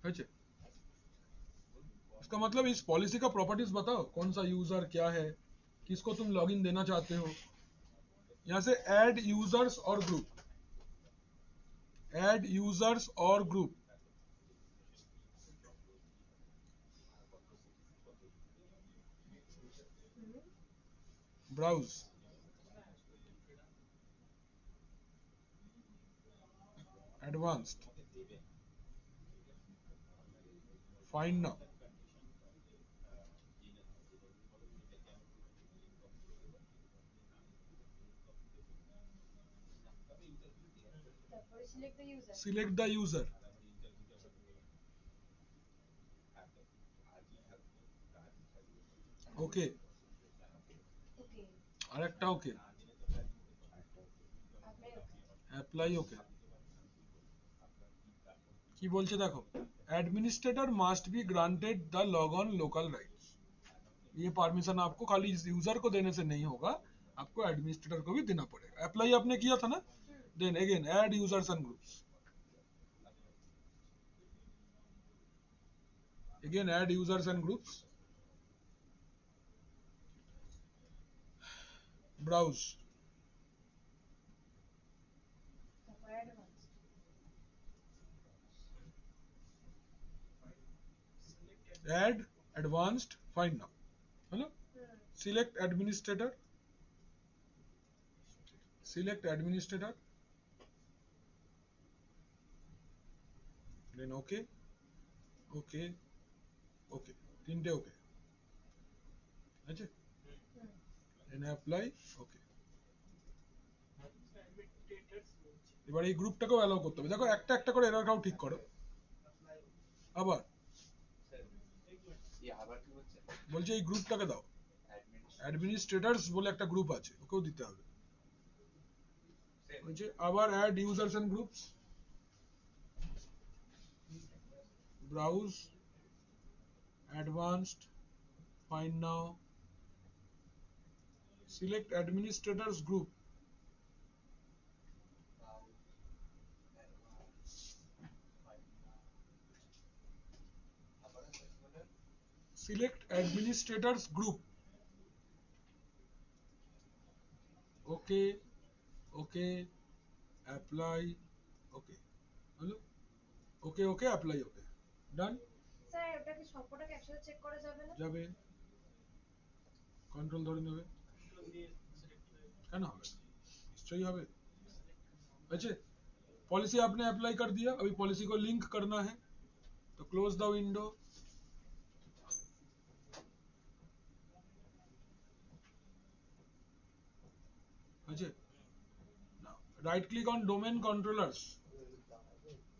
S1: अच्छा, इसका मतलब इस पॉलिसी का प्रॉपर्टीज बताओ, कौन सा यूजर क्या है, किसको तुम लॉगिन देना चाहते हो। यहाँ से ऐड यूजर्स और ग्रुप, ऐड यूजर्स और group, browse, advanced, find now,
S2: তারপরে select the user.
S1: Select the user, okay,
S2: okay,
S1: আরেকটা okay,
S2: apply okay.
S1: Apply okay. কি বলছে দেখো, administrator must be granted the log on local rights. ये permission आपको खाली user को देने से नहीं होगा, आपको एडमिनिस्ट्रेटर को भी देना पड़ेगा। अप्लाई आपने किया था ना, then again add users and groups, again add users and groups, browse,
S2: তারপরে advance.
S1: add advanced, find now, है ना। select administrator, select administrator, then okay, okay, okay, তিনটে ওকে আছে, then apply okay। এবার এই গ্রুপটাকেও অ্যালাউ করতে হবে, দেখো একটা একটা করে এরর কাউ ঠিক করো। আবার
S4: ये আবার কি হচ্ছে?
S1: বলছে এই গ্রুপটাকে দাও,
S4: অ্যাডমিনিস্ট্রেটর
S1: অ্যাডমিনিস্ট্রেটরস বলে একটা গ্রুপ আছে, ওকেও দিতে হবে। বলছে আবার add users and groups, browse, advanced, find now, select administrators group,
S4: আবার আছে বলে
S1: select administrators group, okay, okay, apply okay, হলো, okay, okay, apply okay, done।
S2: Sir ওটা কি সবকটাকে একসাথে চেক করা যাবে না?
S1: যাবে, कंट्रोल ধরে নেবে, কেন হবে, निश्चयही হবে। अच्छा, पॉलिसी आपने अप्लाई कर दिया, अभी पॉलिसी को लिंक करना है, तो क्लोज द विंडो, अच्छा, right click on domain controllers,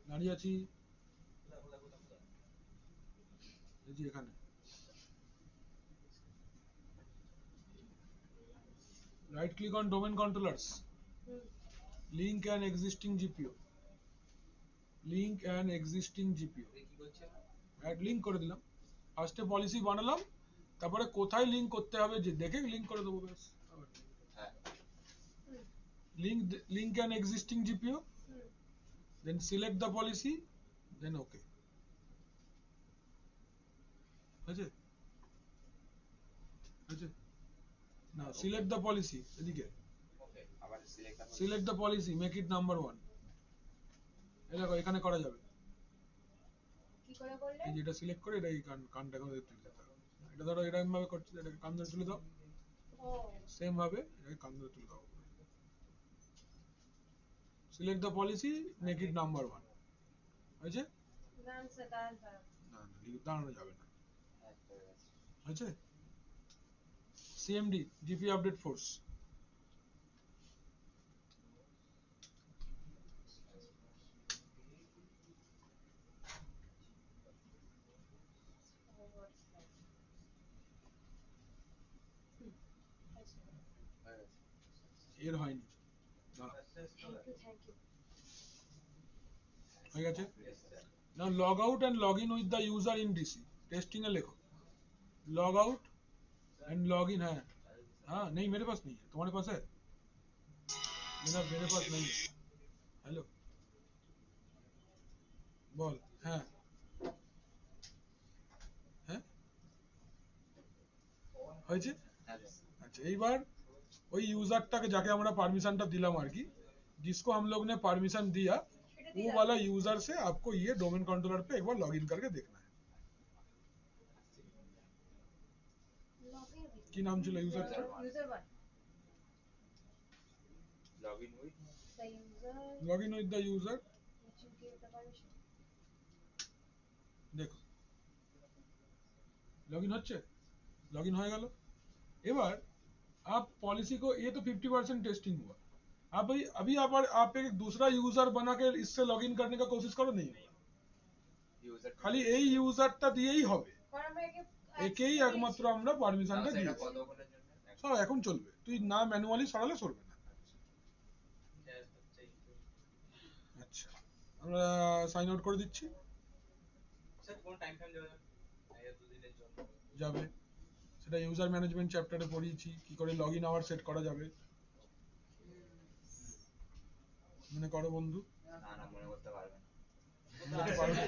S1: দাঁড়িয়ে আছি এই যে এখানে, right click on domain controllers, link an existing GPO, link an existing GPO,
S4: কি করছে?
S1: অ্যাড লিংক করে দিলাম, ফার্স্টে পলিসি বানালাম, তারপরে কোথায় লিংক করতে হবে যে দেখে লিংক করে দেবো ব্যাস।
S4: হ্যাঁ,
S1: link an existing GPO, then select the policy, then okay, আছে আছে না, সিলেক্ট দ্য পলিসি, এদিকে
S4: ওকে, আবার সিলেক্ট করব।
S1: Select the policy, make it number 1, এই দেখো এখানে করা যাবে,
S2: কি করে করলে?
S1: এই যেটা সিলেক্ট করে এটা এই কানটা করে তুলে দিতে হবে, এটা ধরো এরকম ভাবে করছি, এটাকে কান ধরে তুলে দাও,
S2: ও
S1: সেম ভাবে এটাকে কান ধরে তুলে দাও, select the policy, make it number 1, আছে
S2: না স্যার দাঁড়ান দাঁড়ান।
S1: না না দাঁড়ানো যাবে না,
S4: হ্যাঁ, হয়ে গেছে।
S1: আছে সিএমডি জিপি আপডেট ফোর্স,
S2: আচ্ছা,
S4: হয়ে গেছে।
S1: এর হয়নি, দাঁড়াও,
S2: থ্যাংক ইউ।
S1: হয়ে গেছে।
S4: Yes, sir.
S1: Now log out and log in with the user in DC, testing है, लिखो log out and log in है, हाँ नहीं मेरे पास नहीं है, तुम्हारे पास है, मेरे पास नहीं है, हेलो बोल, हाँ হয়েছে?
S4: হ্যাঁ স্যার।
S1: अच्छा এইবার ওই ইউজারটাকে যাকে আমরা পারमिशन দিলাম আর কি, जिसको हम लोग ने परमिशन दिया,
S2: সেটা
S1: वो
S2: দিলাম।
S1: वाला यूजर से आपको ये डोमेन कंट्रोलर पे एक बार लॉगिन करके देखना है।
S2: লগে
S1: কি নাম ছিল ইউজারটা?
S2: User one
S4: log in with
S2: the user
S1: log in with the user.
S2: which you gave the permission
S1: देखो लॉगिन হচ্ছে, लॉगिन হয়ে গেল। এবার आप पॉलिसी को, ये तो 50% टेस्टिंग हुआ, अब अभी आप एक दूसरा यूजर बना के इससे लॉगिन करने का कोशिश करो, नहीं होगा।
S4: ইউজার
S1: খালি এই ইউজারটা দিয়েই হবে,
S2: কারণ আমরা একে
S1: একেই একমাত্র আমরা পারমিশনটা
S4: সেটা
S1: দিয়েছি।
S4: কতক্ষণের জন্য?
S1: সব এখন চলবে, তুই না ম্যানুয়ালি সরালে চলবে না। আচ্ছা আমরা সাইন আউট করে দিচ্ছি।
S4: স্যার কোন টাইম ফ্রেম দেওয়া যাবে? এই দুদিনের জন্য।
S1: যাবে, সেটা ইউজার ম্যানেজমেন্ট চ্যাপ্টারে পড়িয়েছি কি করে লগইন আওয়ার সেট করা যাবে। মনে করো বন্ধু।
S4: না না মনে করতে পারবে না।
S1: মনে করতে পারবে না?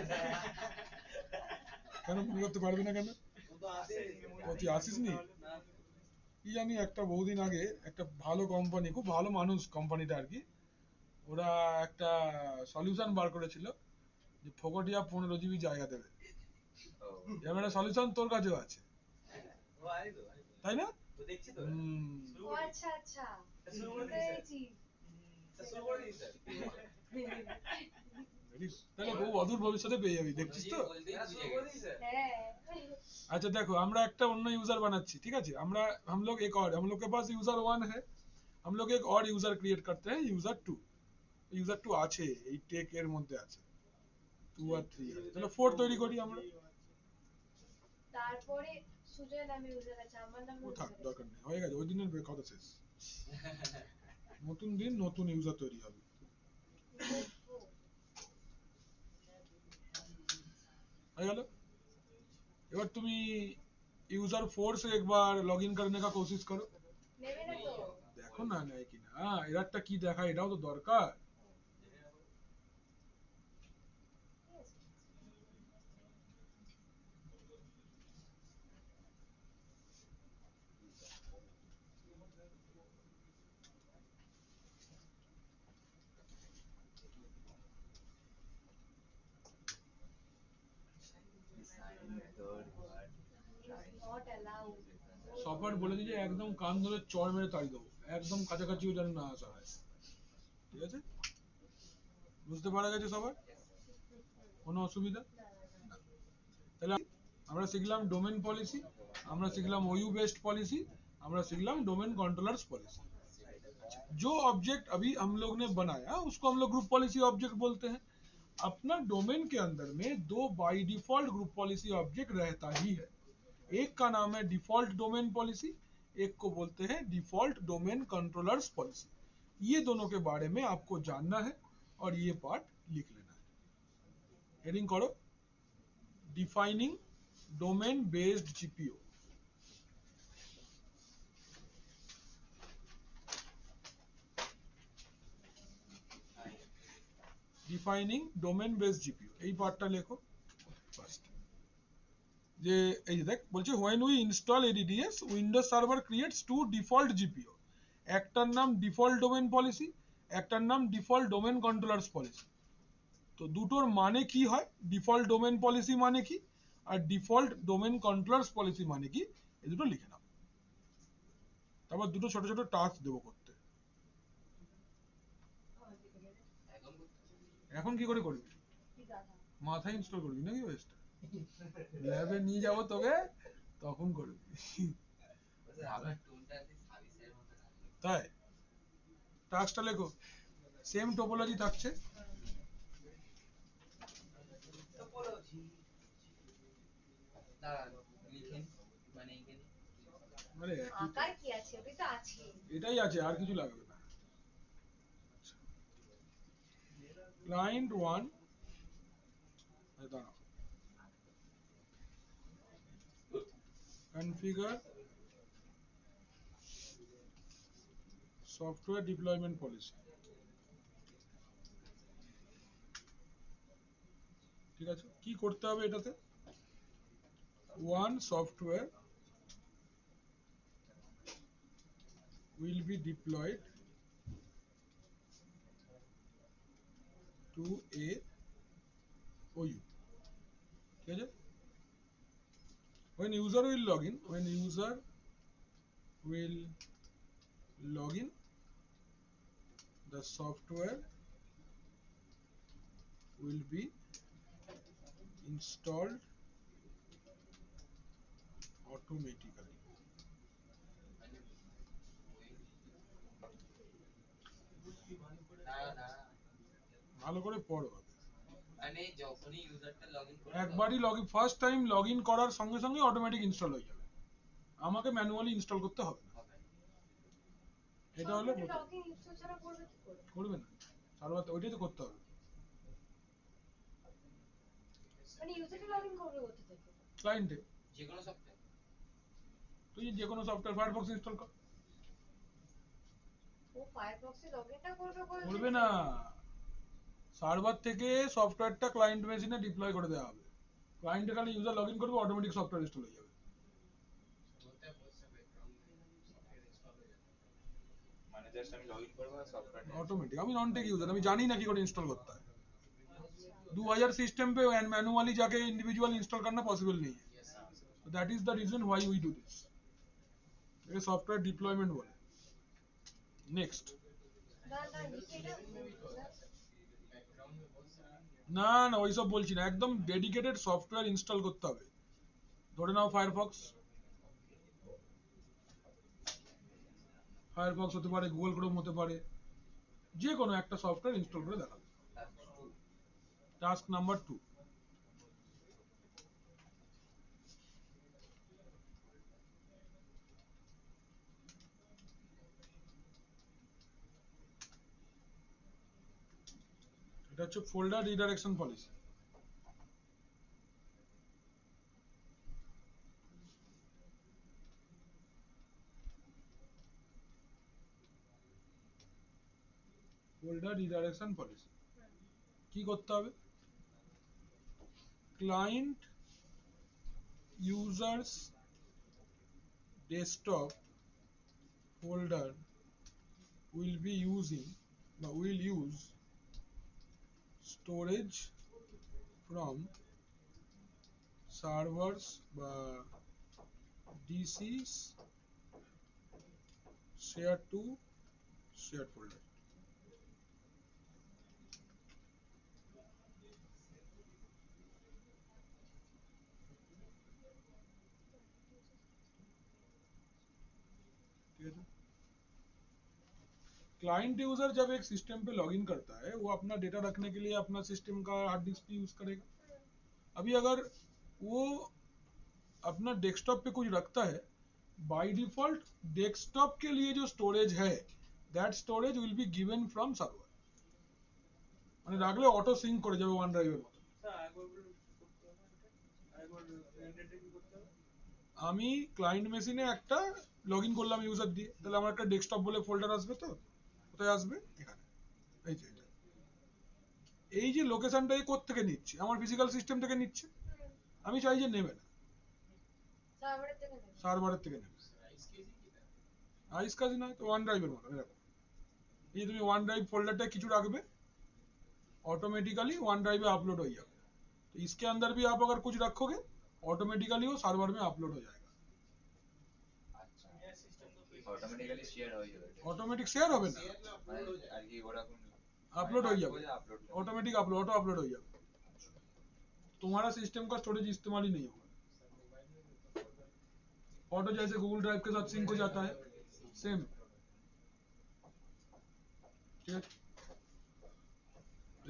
S1: কেন মনে করতে পারবে না কেন? ও তুই আসিস নি? কি জানি একটা বহুদিন আগে একটা ভালো কোম্পানি, খুব ভালো মানুষ কোম্পানিটা আর কি, ওরা একটা সলিউশন বার করেছিল যে ফোকটিয়া 15 GB জায়গা দেবে।
S4: ও
S1: এরকম একটা সলিউশন তোর কাছেও আছে,
S4: ও আই তো
S1: তাই না?
S4: তো দেখছি তো।
S2: ও আচ্ছা আচ্ছা
S4: শুরু করে দিই
S2: পেয়েছি
S4: স্যার। শুরু করে দিই স্যার।
S1: তাহলে বহু অদূর ভবিষ্যতে পেয়ে যাবি, দেখছিস তো।
S4: শুরু করে দিই স্যার।
S2: হ্যাঁ
S1: अच्छा देखो আমরা একটা অন্য ইউজার বানাচ্ছি, ঠিক আছে? আমরা हम लोग एक और, हम लोग के पास यूजर 1 है, हम लोग एक और यूजर क्रिएट करते हैं यूजर 2। यूजर 2 আছে এই টেক এর মধ্যে আছে, 2 আর 3 আছে, তাহলে 4 তৈরি করি আমরা।
S2: তারপরে সুজয় নামে ইউজার আছে, আমার নামে
S1: ও থাক,
S2: ইউজার আছে।
S1: দরকার নেই, হয়ে গেছে, ওই দিনের কথা শেষ। নতুন দিন নতুন ইউজার তৈরি হবে। হয়ে গেল। এবার তুমি यूजर 4 से एक बार लॉगिन करने का कोशिश करो।
S2: নেবে না তো?
S1: দেখো না নেয় কিনা, এরারটা কি দেখায় এটাও তো দরকার।
S2: ঠিক আছে। Is not allowed.
S1: সবার বলে দিই যে একদম কান ধরে চড় মেরে তাড়ি দেবো, একদম কাছাকাছিও যেন না আসা হয়, ঠিক আছে? বুঝতে পারা গেছে সবার? কোনো অসুবিধা?
S2: না না না।
S1: তাহলে আমরা শিখলাম डोमेन पॉलिसी, আমরা শিখলাম ओयू बेस्ड पॉलिसी, আমরা শিখলাम डोमेन कंट्रोलर्स पॉलिसी। जो ऑब्जेक्ट अभी हम लोग ने बनाया उसको हम लोग ग्रुप पॉलिसी ऑब्जेक्ट बोलते हैं। अपना डोमेन के अंदर में दो by default group policy object रहता ही है, एक का नाम है डिफॉल्ट डोमेन पॉलिसी, एक को बोलते हैं डिफॉल्ट डोमेन कंट्रोलर्स पॉलिसी। ये दोनों के बारे में आपको जानना है और ये पार्ट लिख लेना है। हेडिंग करो defining domain based GPO. Defining domain based GPO, এই পার্টটা লেখো ফার্স্ট। যে এই যে দেখ বলছে when we install ADDS Windows server creates two default GPO, একটার নাম ডিফল্ট ডোমেন পলিসি, একটার নাম ডিফল্ট ডোমেন কন্ট্রোলার্স পলিসি। তো দুটোর মানে কি হয়, ডিফল্ট ডোমেন পলিসি মানে কি আর ডিফল্ট ডোমেন কন্ট্রোলার্স পলিসি মানে কি, এই দুটো লিখে নাও। তারপর দুটো ছোট ছোট টাস্ক দেবো করতে। এখন কি করে করবি?
S2: কি গাধা।
S1: মাথায় ইনস্টল করবি নাকি ওয়েস্ট? ল্যাবে নিয়ে যাবো তোকে, তখন করবি।
S4: আমার টোনটা আছে সার্ভিসের মতো লাগলো।
S1: তাই টাস্কটা লেখো, সেম টোপোলজি থাকছে।
S4: তো বলো দাঁড়ান লিখেন মানে এখানে
S1: আরে একই তো।
S2: আকার কি আছে, ওটাই তো আছে।
S1: এটাই আছে, আর কিছু লাগবে না। ক্লায়েন্ট 1, দাঁড়াও, কনফিগার সফটওয়্যার ডিপ্লয়মেন্ট পলিসি, ঠিক আছে? কি করতে হবে এটাতে? 1 software will be deployed to a OU. ঠিক আছে? When user will log in, the software will be installed automatically.
S4: না
S1: ভালো করে পড়ো।
S4: মানে যখনই ইউজারটা লগইন করবে
S1: একবারই ফার্স্ট টাইম লগ ইন করার সঙ্গে সঙ্গে অটোমেটিক ইনস্টল হয়ে যাবে, আমাকে ম্যানুয়ালি ইনস্টল করতে হবে না। এটা হলো
S2: লগইন ইনস্টল ছাড়া করবে কি করে?
S1: করবে না, সার্ভার ওইটাই তো করতে হবে।
S2: মানে ইউজারটা লগইন করবে কোথা থেকে?
S1: ক্লায়েন্টে
S4: যে কোনো সফটওয়্যার
S1: তুই যে কোনো সফটওয়্যার ফায়ারফক্স ইনস্টল কর।
S2: ও ফায়ারফক্সে লগইনটা করবে করে
S1: করবে না, সার্ভার থেকে সফটওয়্যারটা ক্লায়েন্ট মেশিনে ডিপ্লয় করে দেওয়া হবে, ক্লায়েন্টে খালি ইউজার লগ ইন করবে, অটোমেটিক সফটওয়্যার ইনস্টল হয়ে যাবে।
S5: মানে জাস্ট আমি লগইন করব আর সফটওয়্যারটা
S1: অটোমেটিক, আমি নন টেক ইউজার, আমি জানি না কি করে इंस्टॉल करता है। 2000 सिस्टम पे मैनुअली जाके इंडिविजुअल इंस्टॉल करना पॉसिबल नहीं है, so that is the reason why we do this, ये सॉफ्टवेयर डिप्लॉयमेंट बोले। नेक्स्ट
S2: না না এটা
S1: না না ওইসব বলছি না, একদম ডেডিকেটেড সফটওয়্যার ইনস্টল করতে হবে। ধরে নাও ফায়ারফক্স হতে পারে, গুগল ক্রোম হতে পারে, যে কোনো একটা সফটওয়্যার ইনস্টল করে দেখাবে। টাস্ক নাম্বার 2, এটা হচ্ছে folder redirection policy. Folder redirection policy কি করতে হবে? Client users desktop folder will use storage from servers বা DCs shared to shared folder। Client user जब एक सिस्टम पे लॉगिन करता है, वो अपना डेटा रखने के लिए अपना सिस्टम का हार्ड डिस्क यूज करेगा। अभी अगर वो अपना डेस्कटॉप पे कुछ रखता है, बाय डिफॉल्ट डेस्कटॉप के लिए जो स्टोरेज है, that storage will be given from server, মানে রাখলে অটো সিঙ্ক করে যাবে ওয়ান ড্রাইভের মতো। আমি ক্লায়েন্ট মেশিনে একটা লগইন করলাম ইউজার দিয়ে, তাহলে আমার একটা ডেস্কটপ বলে ফোল্ডার আসবে, তো কোথায় আসবে? এখানে। এই যে এই যে লোকেশনটা এই কোথা থেকে নিচ্ছে? আমার ফিজিক্যাল সিস্টেম থেকে নিচ্ছে, আমি চাই যে নেবে না, সার্ভারের থেকে নেবে। আইস কাজ নয় তো, ওয়ান ড্রাইভের মতো এরকম। এই তুমি ওয়ান ড্রাइव फोल्डर কিছু রাখবে, ऑटोमेटिकली वन ड्राइव में अपलोड हो जाएगा। तो इसके अंदर भी आप अगर कुछ रखोगे, ऑटोमेटिकली वो सर्वर में अपलोड हो जाएगा।
S5: আচ্ছা অটোমেটিক্যালি শেয়ার হয়ে যাবে,
S1: ऑटोमेटिक शेयर হবে না,
S5: মানে আর কি ওরকম
S1: अपलोड हो जाएगा,
S5: আপলোড
S1: ऑटोमेटिक ऑटो अपलोड हो जाएगा। तुम्हारा सिस्टम का स्टोरेज इस्तेमाल ही नहीं होगा, ऑटो जैसे गूगल ड्राइव के साथ सिंक हो जाता है, सेम। ঠিক আছে,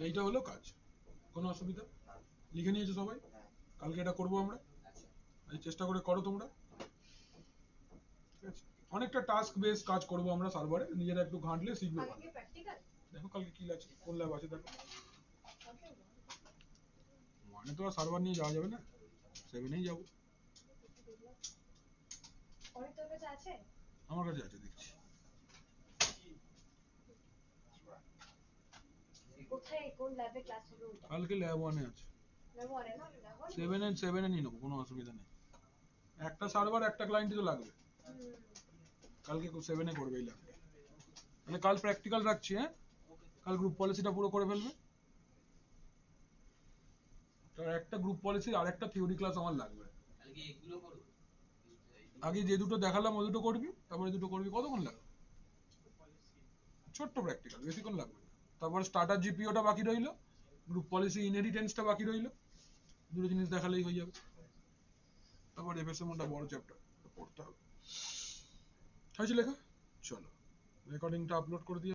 S1: এইটা হলো কাজ, কোনো অসুবিধা? লিখে নিয়েছো সবাই? কালকে এটা করবো আমরা, এই চেষ্টা করে করো তোমরা। ঠিক আছে, অনেকটা টাস্ক বেস কাজ করবো আমরা সার্ভারে, নিজেরা একটু ঘাঁটলে শিখবে ভালো। দেখো কালকে কি আছে, কোন ল্যাব আছে দেখো। মানে তো আর সার্ভার নিয়ে যাওয়া যাবে না, 7 যাবো। আমার কাছে আছে, দেখছি।
S2: কোথায় কোন ল্যাবে ক্লাস হবে ওটা?
S1: কালকে ল্যাব 1 এ আছে,
S2: ল্যাব 1 না ল্যাব
S1: 7 এ নিয়ে নেবো, কোনো অসুবিধা নেই। একটা সার্ভার একটা ক্লায়েন্টই তো লাগবে, কালকে 7 এ করবে এই ল্যাবটা। মানে কাল প্র্যাকটিক্যাল রাখছি, হ্যাঁ কাল গ্রুপ পলিসিটা পুরো করে ফেলবে। তো একটা গ্রুপ পলিসির আর একটা থিওরি ক্লাস আমার লাগবে।
S4: কালকে এগুলো করব
S1: আগে যে দুটো দেখালাম ওই দুটো করবি, তারপরে দুটো করবি, কতক্ষণ লাগবে? ছোট্ট প্র্যাকটিক্যাল, বেশিক্ষণ লাগবে না। তারপরে স্টার্টার জিপিওটা বাকি রইলো, গ্রুপ পলিসি ইনহেরিটেন্সটা বাকি রইলো, দুটো জিনিস দেখালেই হয়ে যাবে। তারপর এফএসএমটা বড় চ্যাপ্টার পড়তে হবে। হয়েছে লেখা? চলো রেকর্ডিংটা আপলোড করে দিয়ে